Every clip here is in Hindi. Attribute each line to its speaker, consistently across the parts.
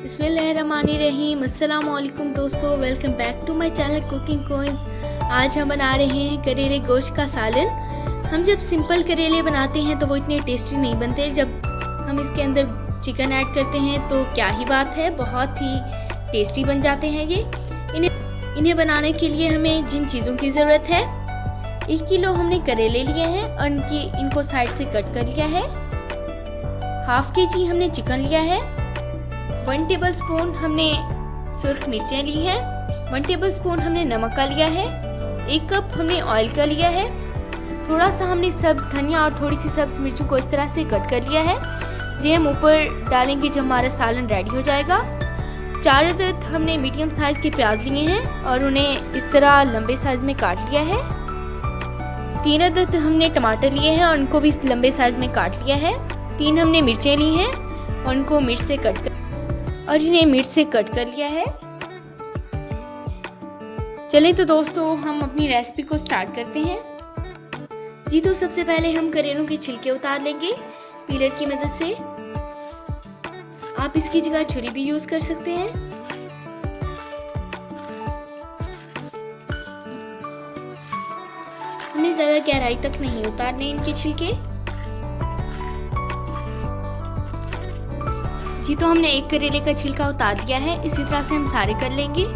Speaker 1: बिस्मिल्लाहिर्रहमानिर्रहीम। अस्सलाम वालेकुम दोस्तों, welcome back to my channel cooking queens. आज हम बना रहे हैं करेले गोश्त का सालन। हम जब सिंपल करेले बनाते हैं तो वो इतने टेस्टी नहीं बनते। जब हम इसके अंदर चिकन ऐड करते हैं तो क्या ही बात है, बहुत ही टेस्टी बन जाते हैं ये। इन्हें बनाने के लिए हमें जिन चीज़ों की ज़रूरत है, 1 किलो हमने करेले लिए हैं और इनको साइड से कट कर लिया है। 1/2 kg हमने चिकन लिया है। 1 टेबलस्पून हमने सुर्ख मिर्चें ली हैं। 1 टेबलस्पून हमने नमक का लिया है। 1 कप हमने ऑयल का लिया है। थोड़ा सा हमने सब्ज़ धनिया और थोड़ी सी सब्ज़ मिर्चों को इस तरह से कट कर लिया है। ये हम ऊपर डालेंगे जब हमारा सालन रेडी हो जाएगा। 4 अदद हमने मीडियम साइज़ के प्याज लिए हैं और उन्हें इस तरह लंबे साइज़ में काट लिया है। 3 अदद हमने टमाटर लिए हैं और उनको भी लंबे साइज़ में काट लिया है। 3 हमने मिर्चें ली हैं और उनको मिर्च से कट कर लिया है। चलें तो दोस्तों हम अपनी रेसिपी को स्टार्ट करते हैं। जी तो सबसे पहले हम करेलों के छिलके उतार लेंगे पीलर की मदद से। आप इसकी जगह छुरी भी यूज कर सकते हैं। हमें ज्यादा गहराई तक नहीं उतारने इनके छिलके। जी तो हमने एक करेले का छिलका उतार लिया है। इसी तरह से हम सारे कर लेंगे।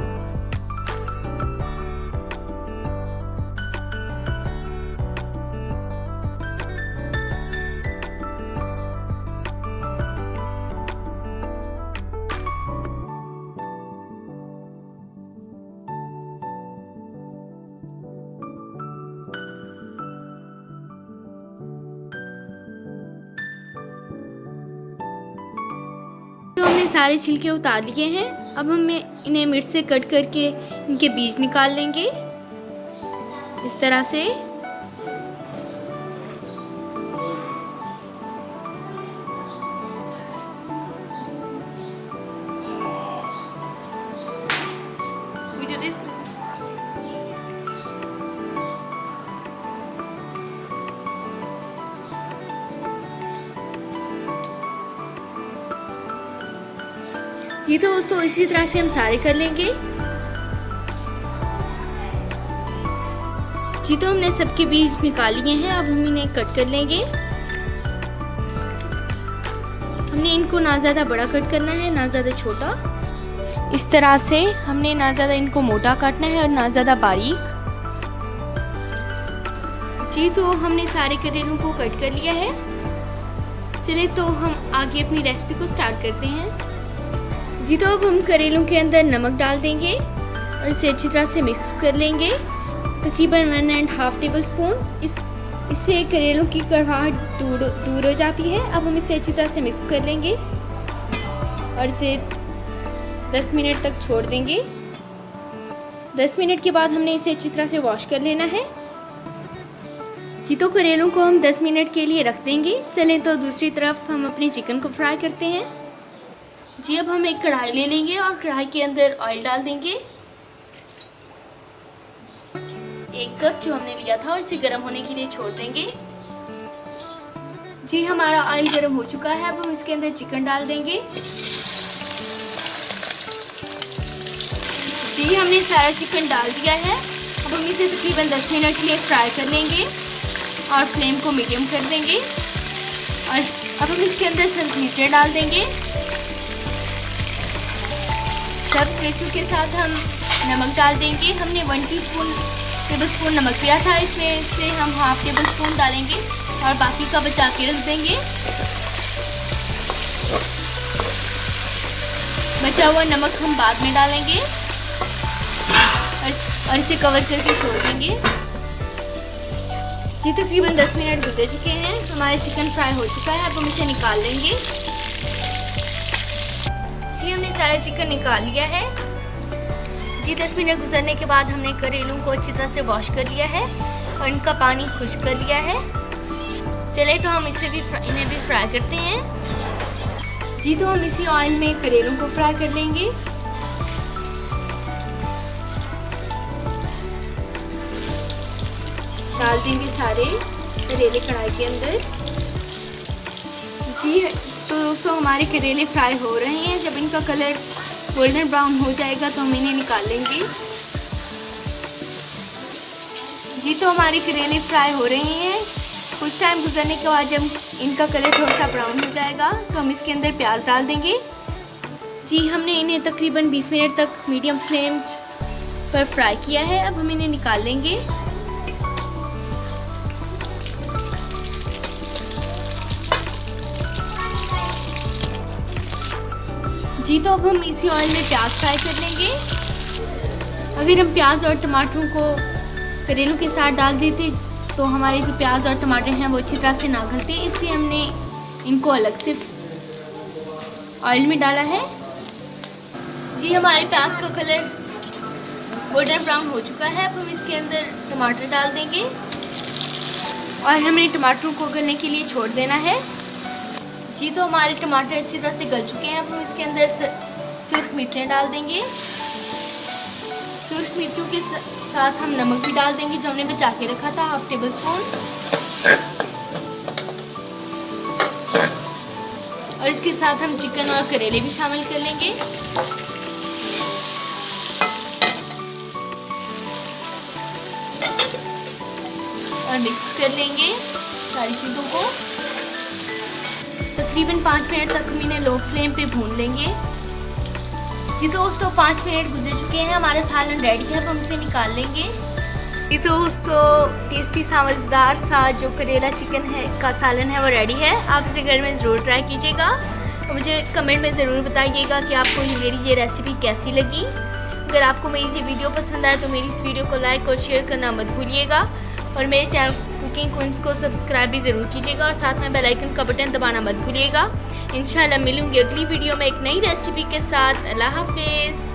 Speaker 1: तो हमने सारे छिलके उतार लिए हैं। अब हम इन्हें मिर्च से कट करके इनके बीज निकाल लेंगे इस तरह से। ये तो दोस्तों इसी तरह से हम सारे कर लेंगे। जी तो हमने सबके बीज निकाल लिए हैं। अब हम इन्हें कट कर लेंगे। हमने इनको ना ज़्यादा बड़ा कट करना है ना ज़्यादा छोटा। इस तरह से हमने ना ज़्यादा इनको मोटा काटना है और ना ज़्यादा बारीक। जी तो हमने सारे करेलों को कट कर लिया है। चलिए तो हम आगे अपनी रेसिपी को स्टार्ट करते हैं। जी तो अब हम करेलों के अंदर नमक डाल देंगे और इसे अच्छी तरह से मिक्स कर लेंगे, तकरीबन 1.5 टेबलस्पून। इससे करेलों की कड़वाहट दूर हो जाती है। अब हम इसे अच्छी तरह से मिक्स कर लेंगे और इसे 10 मिनट तक छोड़ देंगे। 10 मिनट के बाद हमने इसे अच्छी तरह से वॉश कर लेना है। जी तो करेलों को हम 10 मिनट के लिए रख देंगे। चलें तो दूसरी तरफ हम अपने चिकन को फ्राई करते हैं। जी अब हम एक कढ़ाई ले लेंगे और कढ़ाई के अंदर ऑयल डाल देंगे 1 कप जो हमने लिया था और इसे गर्म होने के लिए छोड़ देंगे। जी हमारा ऑयल गर्म हो चुका है। अब हम इसके अंदर चिकन डाल देंगे। जी हमने सारा चिकन डाल दिया है। अब हम इसे तकरीबन 10 मिनट के लिए फ्राई कर लेंगे और फ्लेम को मीडियम कर देंगे। और अब हम इसके अंदर सब्ज़ मिर्चें डाल देंगे। सब्ज़ मिर्चों के साथ हम नमक डाल देंगे। हमने 1 टेबलस्पून नमक लिया था, इसमें से हम 1/2 टेबलस्पून डालेंगे और बाकी का बचा के रख देंगे। बचा हुआ नमक हम बाद में डालेंगे और इसे कवर करके छोड़ देंगे। जी तकरीबन 10 मिनट गुजर चुके हैं। हमारा चिकन फ्राई हो चुका है। अब हम इसे निकाल लेंगे। जी हमने सारा चिकन निकाल लिया है। जी 10 मिनट गुजरने के बाद हमने करेलों को अच्छी तरह से वॉश कर लिया है और इनका पानी खुश्क कर लिया है। चले तो हम इन्हें भी फ्राई करते हैं। जी तो हम इसी ऑयल में करेलों को फ्राई कर लेंगे। डाल देंगे सारे करेले कढ़ाई के अंदर। जी तो दोस्तों हमारे करेले फ्राई हो रहे हैं। जब इनका कलर गोल्डन ब्राउन हो जाएगा तो हम इन्हें निकाल लेंगे। जी तो हमारे करेले फ्राई हो रहे हैं। कुछ टाइम गुजरने के बाद जब इनका कलर थोड़ा सा ब्राउन हो जाएगा तो हम इसके अंदर प्याज डाल देंगे। जी हमने इन्हें तकरीबन 20 मिनट तक मीडियम फ्लेम पर फ्राई किया है। अब हम इन्हें निकाल लेंगे। जी तो अब हम इसी ऑयल में प्याज फ्राई कर लेंगे। अगर हम प्याज और टमाटरों को करेलों के साथ डाल देते तो हमारे जो प्याज और टमाटर हैं वो अच्छी तरह से ना गलते, इसलिए हमने इनको अलग से ऑयल में डाला है। जी हमारे प्याज का कलर गोल्डन ब्राउन हो चुका है। अब हम इसके अंदर टमाटर डाल देंगे और हमें टमाटरों को गलने के लिए छोड़ देना है। जी तो हमारे टमाटर अच्छी तरह से गल चुके हैं। अब हम इसके अंदर सुर्ख मिर्चें डाल देंगे। सुर्ख मिर्चों के साथ हम नमक भी डाल देंगे जो हमने बचा के रखा था, 1/2 टेबल स्पून। और इसके साथ हम चिकन और करेले भी शामिल कर लेंगे। और मिक्स कर लेंगे सारी चीज़ों को। तकरीबन 5 मिनट तक हम इन्हें लो फ्लेम पे भून लेंगे। जी दोस्तों 5 मिनट गुजर चुके हैं, हमारा सालन रेडी है। अब हम इसे निकाल लेंगे। जी दोस्तों टेस्टी सा मज़ेदार सा जो करेला चिकन है का सालन है वो रेडी है। आप इसे घर में ज़रूर ट्राई कीजिएगा और मुझे कमेंट में ज़रूर बताइएगा कि आपको मेरी ये रेसिपी कैसी लगी। अगर आपको मेरी ये वीडियो पसंद आए तो मेरी इस वीडियो को लाइक और शेयर करना मत भूलिएगा और मेरे चैनल कुकिंग क्वींस को सब्सक्राइब भी ज़रूर कीजिएगा और साथ में बेल आइकन का बटन दबाना मत भूलिएगा। इंशाल्लाह मिलूंगी अगली वीडियो में एक नई रेसिपी के साथ। अल्लाह हाफिज़।